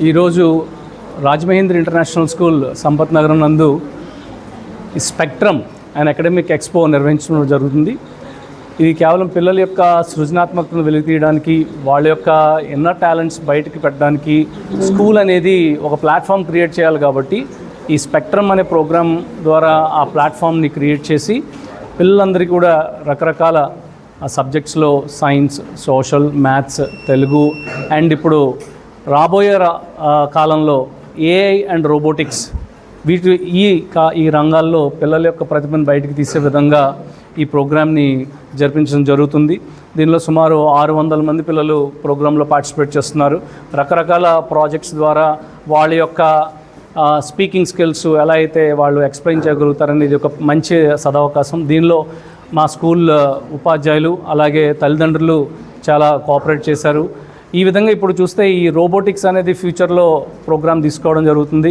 ఈరోజు Rajamahendra international school Sampath నగరం నందు ఈ స్పెక్ట్రమ్ అండ్ అకాడమిక్ ఎక్స్పో నిర్వహించడం జరుగుతుంది. ఇది కేవలం పిల్లల యొక్క సృజనాత్మకతను వెలికితీయడానికి, వాళ్ళ యొక్క ఇన్నర్ టాలెంట్స్ బయటకు పెట్టడానికి స్కూల్ అనేది ఒక ప్లాట్ఫామ్ క్రియేట్ చేయాలి. కాబట్టి ఈ స్పెక్ట్రమ్ అనే ప్రోగ్రాం ద్వారా ఆ ప్లాట్ఫామ్ని క్రియేట్ చేసి పిల్లలందరికీ కూడా రకరకాల సబ్జెక్ట్స్లో science, social, maths, Telugu and ఇప్పుడు రాబోయే కాలంలో ఏఐ అండ్ రోబోటిక్స్ ఈ రంగాల్లో పిల్లల యొక్క ప్రతిభను బయటికి తీసే విధంగా ఈ ప్రోగ్రామ్ని జరిపించడం జరుగుతుంది. దీనిలో సుమారు 600 మంది పిల్లలు ప్రోగ్రాంలో పార్టిసిపేట్ చేస్తున్నారు. రకరకాల ప్రాజెక్ట్స్ ద్వారా వాళ్ళ యొక్క స్పీకింగ్ స్కిల్స్ ఎలా అయితే వాళ్ళు ఎక్స్ప్లెయిన్ చేయగలుగుతారని ఇది ఒక మంచి సదవకాశం. దీనిలో మా స్కూల్ ఉపాధ్యాయులు అలాగే తల్లిదండ్రులు చాలా కోఆపరేట్ చేశారు. ఈ విధంగా ఇప్పుడు చూస్తే ఈ రోబోటిక్స్ అనేది ఫ్యూచర్లో ప్రోగ్రామ్ తీసుకోవడం జరుగుతుంది.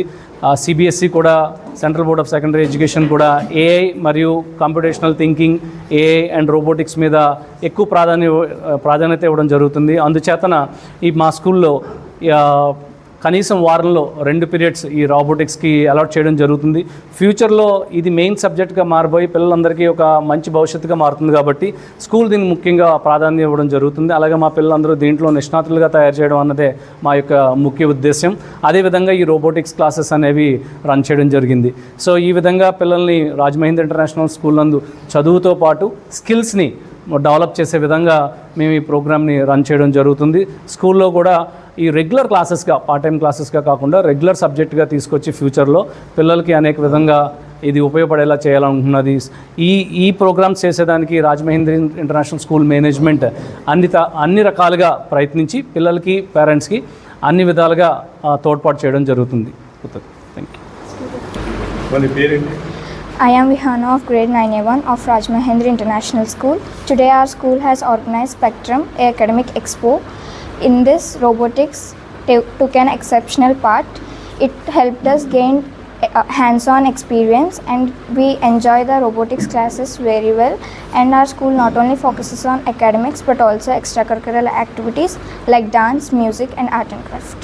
సిబిఎస్ఈ కూడా, central board of secondary education కూడా ఏఐ మరియు computational thinking, AI and robotics మీద ఎక్కువ ప్రాధాన్యత ఇవ్వడం జరుగుతుంది. అందుచేతన ఈ మా స్కూల్లో కనీసం వారంలో 2 పీరియడ్స్ ఈ రోబోటిక్స్కి అలాట్ చేయడం జరుగుతుంది. ఫ్యూచర్లో ఇది మెయిన్ సబ్జెక్ట్గా మారిపోయి పిల్లలందరికీ ఒక మంచి భవిష్యత్తుగా మారుతుంది. కాబట్టి స్కూల్ దీనికి ముఖ్యంగా ప్రాధాన్యత ఇవ్వడం జరుగుతుంది. అలాగే మా పిల్లలందరూ దీంట్లో నిష్ణాతులుగా తయారు చేయడం అన్నదే మా యొక్క ముఖ్య ఉద్దేశం. అదేవిధంగా ఈ రోబోటిక్స్ క్లాసెస్ అనేవి రన్ చేయడం జరిగింది. సో ఈ విధంగా పిల్లల్ని రాజమహేంద్ర ఇంటర్నేషనల్ స్కూల్ నందు చదువుతో పాటు స్కిల్స్ని డెవలప్ చేసే విధంగా మేము ఈ ప్రోగ్రామ్ని రన్ చేయడం జరుగుతుంది. స్కూల్లో కూడా ఈ రెగ్యులర్ క్లాసెస్గా, పార్ట్ టైం క్లాసెస్గా కాకుండా రెగ్యులర్ సబ్జెక్ట్గా తీసుకొచ్చి ఫ్యూచర్లో పిల్లలకి అనేక విధంగా ఇది ఉపయోగపడేలా చేయాలనుకున్నది. ఈ ప్రోగ్రామ్స్ చేసేదానికి రాజమహేంద్ర ఇంటర్నేషనల్ స్కూల్ మేనేజ్మెంట్ అన్ని రకాలుగా ప్రయత్నించి పిల్లలకి, పేరెంట్స్కి అన్ని విధాలుగా తోడ్పాటు చేయడం జరుగుతుంది. Thank you. I am Vihana of grade 9A1 of Rajmahendra International School. Today our school has organized Spectrum, a academic expo. In this, robotics took an exceptional part. It helped us gain hands-on experience and we enjoy the robotics classes very well. And our school not only focuses on academics but also extracurricular activities like dance, music and art and craft.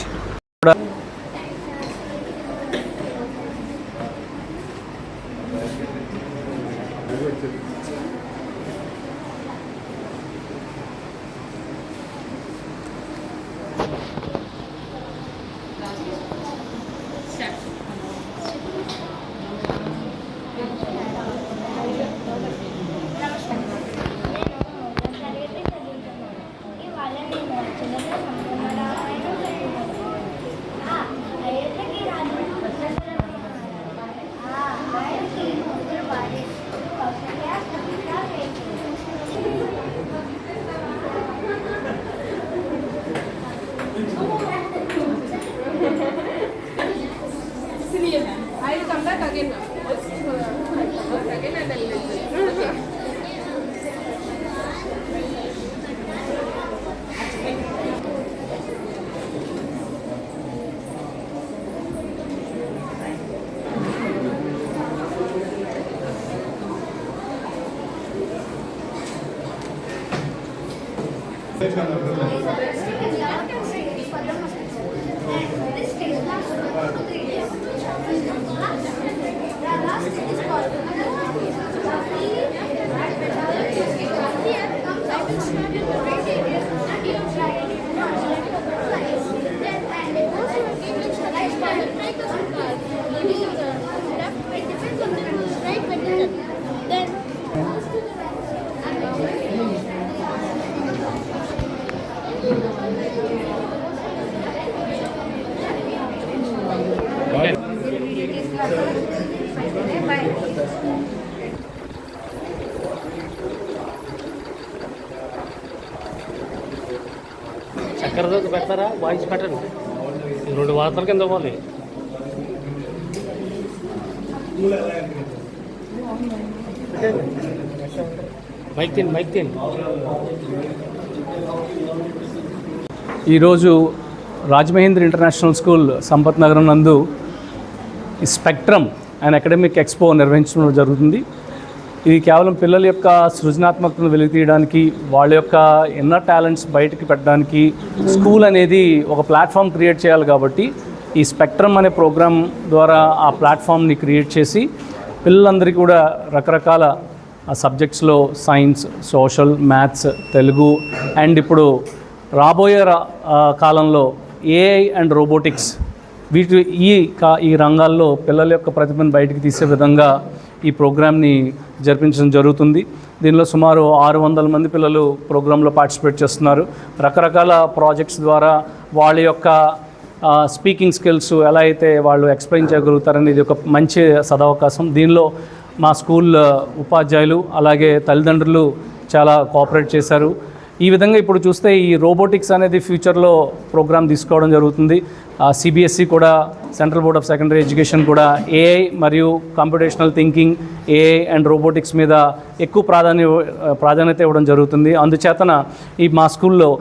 I'll come back again now. Again and I'll okay. చక్కరతో పెడతారా? Voice పెట్టండి. 2 వార్తల కింద పోవాలి. Mic తిని ఈరోజు Rajamahendra international school Sampath నగరం నందు ఈ స్పెక్ట్రమ్ అండ్ అకాడమిక్ ఎక్స్పో నిర్వహించడం జరుగుతుంది. ఇది కేవలం పిల్లల యొక్క సృజనాత్మకతను వెలికితీయడానికి, వాళ్ళ యొక్క ఇన్నర్ టాలెంట్స్ బయటికి పెట్టడానికి స్కూల్ అనేది ఒక ప్లాట్ఫామ్ క్రియేట్ చేయాలి. కాబట్టి ఈ స్పెక్ట్రమ్ అనే ప్రోగ్రాం ద్వారా ఆ ప్లాట్ఫామ్ని క్రియేట్ చేసి పిల్లలందరికీ కూడా రకరకాల సబ్జెక్ట్స్లో science, social, maths, Telugu and ఇప్పుడు రాబోయే కాలంలో ఏఐ అండ్ రోబోటిక్స్ ఈ రంగాల్లో పిల్లల యొక్క ప్రతిభను బయటికి తీసే విధంగా ఈ ప్రోగ్రామ్ని జరిపించడం జరుగుతుంది. దీనిలో సుమారు 600 మంది పిల్లలు ప్రోగ్రాంలో పార్టిసిపేట్ చేస్తున్నారు. రకరకాల ప్రాజెక్ట్స్ ద్వారా వాళ్ళ యొక్క స్పీకింగ్ స్కిల్స్ ఎలా అయితే వాళ్ళు ఎక్స్ప్లెయిన్ చేయగలుగుతారని ఇది ఒక మంచి సదవకాశం. దీనిలో మా స్కూల్ ఉపాధ్యాయులు అలాగే తల్లిదండ్రులు చాలా కోఆపరేట్ చేశారు. ఈ విధంగా ఇప్పుడు చూస్తే ఈ రోబోటిక్స్ అనేది ఫ్యూచర్లో ప్రోగ్రామ్ తీసుకోవడం జరుగుతుంది. సిబిఎస్ఈ కూడా, central board of secondary education కూడా ఏఐ మరియు computational thinking, AI and robotics మీద ఎక్కువ ప్రాధాన్యత ఇవ్వడం జరుగుతుంది. అందుచేతన ఈ మా స్కూల్లో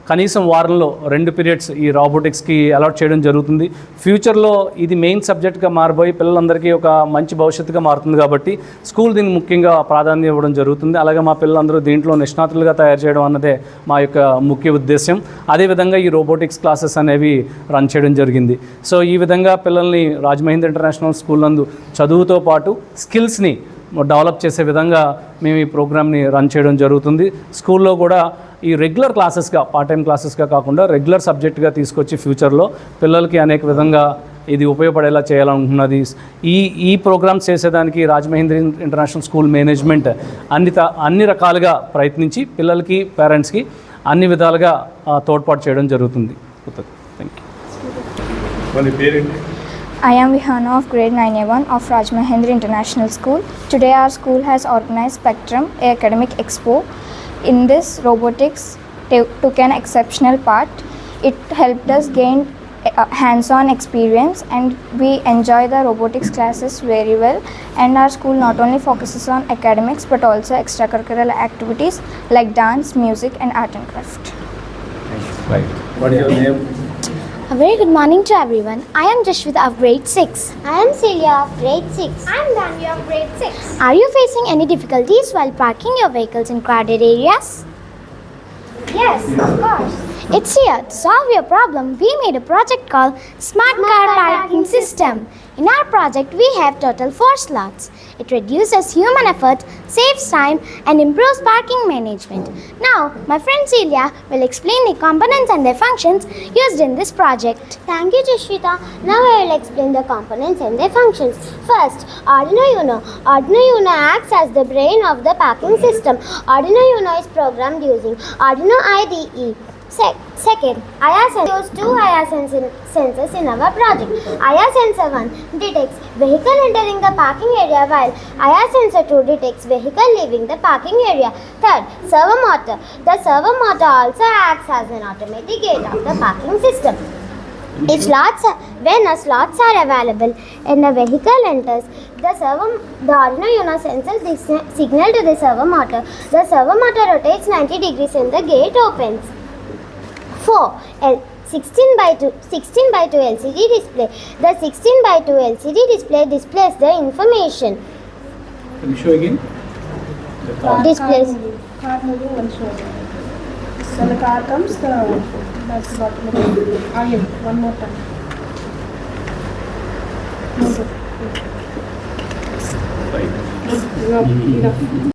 కనీసం వారంలో 2 పీరియడ్స్ ఈ రోబోటిక్స్కి అలాట్ చేయడం జరుగుతుంది. ఫ్యూచర్లో ఇది మెయిన్ సబ్జెక్ట్గా మారిపోయి పిల్లలందరికీ ఒక మంచి భవిష్యత్తుగా మారుతుంది. కాబట్టి స్కూల్ దీనికి ముఖ్యంగా ప్రాధాన్యత ఇవ్వడం జరుగుతుంది. అలాగే మా పిల్లలందరూ దీంట్లో నిష్ణాతులుగా తయారు చేయడం అన్నదే మా యొక్క ముఖ్య ఉద్దేశం. అదేవిధంగా ఈ రోబోటిక్స్ క్లాసెస్ అనేవి రన్ చేయడం జరిగింది. సో ఈ విధంగా పిల్లల్ని రాజమహేంద్ర ఇంటర్నేషనల్ స్కూల్ నందు చదువుతో పాటు స్కిల్స్ని డెవలప్ చేసే విధంగా మేము ఈ ప్రోగ్రామ్ని రన్ చేయడం జరుగుతుంది. స్కూల్లో కూడా ఈ రెగ్యులర్ క్లాసెస్గా, పార్ట్ టైం క్లాసెస్గా కాకుండా రెగ్యులర్ సబ్జెక్ట్గా తీసుకొచ్చి ఫ్యూచర్లో పిల్లలకి అనేక విధంగా ఇది ఉపయోగపడేలా చేయాలనుకున్నది. ఈ ప్రోగ్రామ్స్ చేసేదానికి రాజమహేంద్ర ఇంటర్నేషనల్ స్కూల్ మేనేజ్మెంట్ అన్ని రకాలుగా ప్రయత్నించి పిల్లలకి, పేరెంట్స్కి అన్ని విధాలుగా తోడ్పాటు చేయడం జరుగుతుంది. Thank you. I am Vihana of grade 9A1 of Rajmahendra International School. Today our school has organized Spectrum, a academic expo. In this, robotics took an exceptional part. It helped us gain hands-on experience and we enjoy the robotics classes very well. And our school not only focuses on academics but also extracurricular activities like dance, music and art and craft. Right. What is your name? A very good morning to everyone. I am Jashwita of grade 6. I am Celia of grade 6. I am Danya of grade 6. Are you facing any difficulties while parking your vehicles in crowded areas? Yes, of course. It's here to solve your problem. We made a project called Smart Car Parking System. In our project, we have total 4 slots. It reduces human effort, saves time, and improves parking management. Now, my friend Celia will explain the components and their functions used in this project. Thank you, Jashwita. Now I will explain the components and their functions. First, Arduino Uno. Arduino Uno acts as the brain of the parking system. Arduino Uno is programmed using Arduino IDE. Second, IR sensor. We use 2 IR sensors in our project. IR sensor 1 detects vehicle entering the parking area while IR sensor 2 detects vehicle leaving the parking area. Third, servo motor. The servo motor also acts as an automatic gate of the parking system. When slots are available and a vehicle enters, the Arduino Uno sends a signal to the servo motor. The servo motor rotates 90 degrees and the gate opens. 4. 16 by 2 LCD display. The 16 by 2 LCD display displays the information. Can you show again? Displays. Car moving one show. When the car comes, that's what again, one more time. Right. Enough.